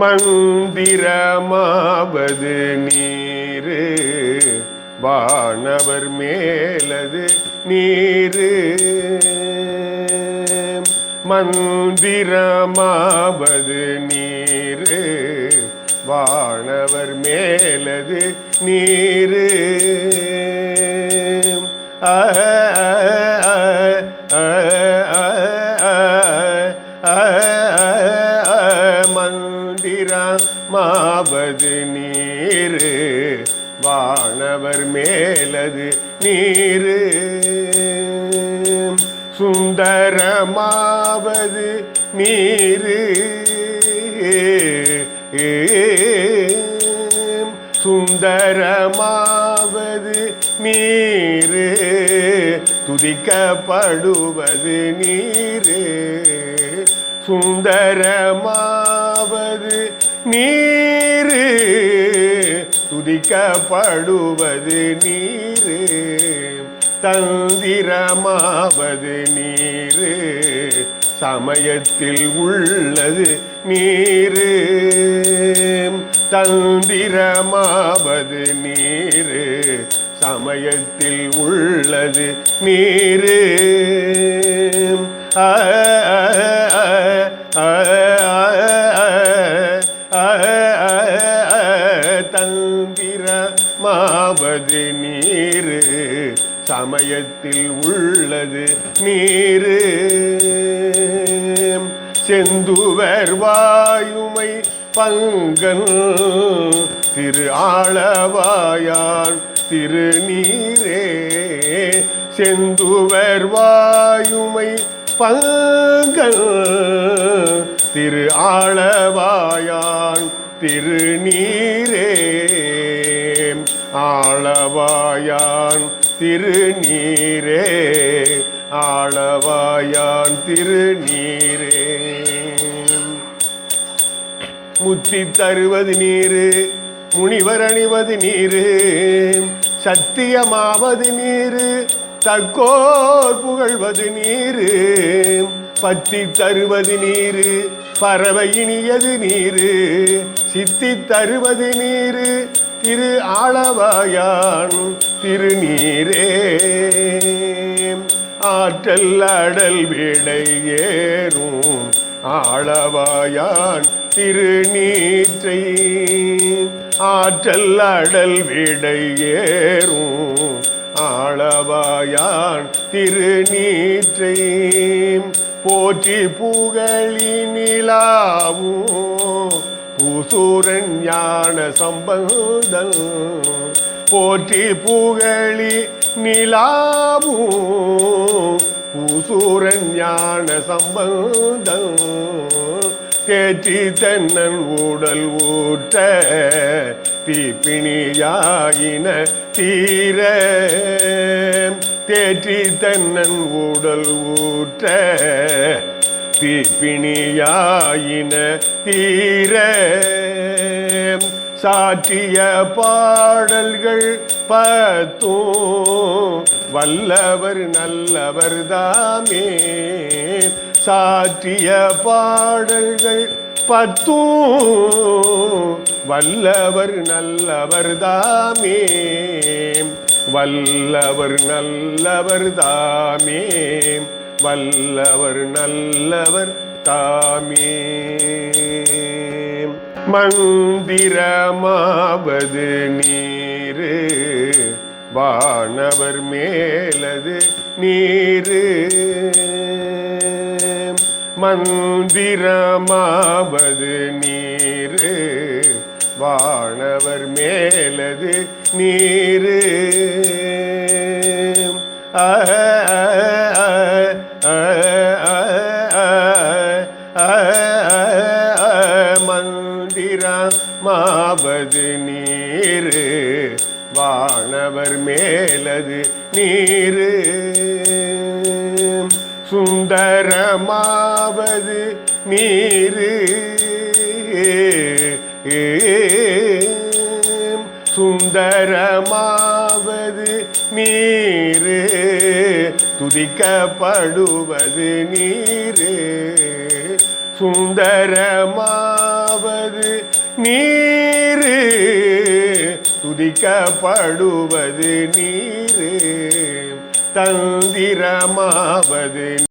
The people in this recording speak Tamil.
மந்திரமாவது நீரு வானவர் மேலது நீரு. மந்திரமாவது நீரு வானவர் மேலது நீரு. மந்திரமாவது நீரு வானவர் மேலது நீரு. சுந்தரமாவது நீரு சுந்தரமாவது நீரு துதிக்கப்படுவது நீரு. சுந்தரமாவது நீரு துதிக்கப்படுவது நீரு. தந்திரமாவது நீரு சமயத்தில் உள்ளது நீரு. தந்திரமாவது நீரு சமயத்தில் உள்ளது நீரு. தந்திரமாவது நீரு சமயத்தில் உள்ளது நீரு. செந்துவர் வாயுமை பங்கன் திரு ஆளவாயான் திருநீரே. செந்துவர் வாயுமை பங்கன் திரு ஆளவாயான் திருநீரே. ஆளவாயான் திருநீரே ஆளவாயான் திருநீரே. முத்தி தருவது நீரு முனிவர் அணிவது நீரு. சத்தியமாவது நீரு தக்கோர் புகழ்வது நீரு. பத்தி தருவது நீரு பறவை இனியது நீரு. சித்தி தருவது நீரு திரு ஆளவாயான் திருநீரே. ஆற்றல் அடல் விடை ஏறும் ஆளவாயான் திருநீற்றை. ஆற்றல் அடல் விடை ஏறும் ஆளவாயான் திருநீற்றை. போற்றி புகழி நிலாவும் பூசூரன் ஞான சம்பந்தன். போற்றி புகழி நிலாவும் பூசூரன் ஞான சம்பந்தன். தேற்றி தென்னன் உடல் ஊற்ற தீப்பிணியாயின தீர. தேற்றி தென்னன் உடல் ஊற்ற தீப்பிணியாயின தீர. சாற்றிய பாடல்கள் பத்தும் வல்லவர் நல்லவர் தாமே. சாற்றிய பாடல்கள் பத்தும் வல்லவர் நல்லவர் தாமே. வல்லவர் நல்லவர் தாமே. வல்லவர் நல்லவர் தாமே. மந்திரமாவது நீரு வானவர் மேலது நீரு. மந்திரமாவது நீரு வானவர் மேலது நீரு. மந்திரமாவது நீரு வானவர் மேலது நீரு. சுந்தரமாவது நீரு சுந்தரமாவது நீரு துதிக்கப்படுவது நீரு. சுந்தரமாவது துதிக்கப்படுவது நீரு, துதிக்கப்படுவது நீரு, தந்திரமாவது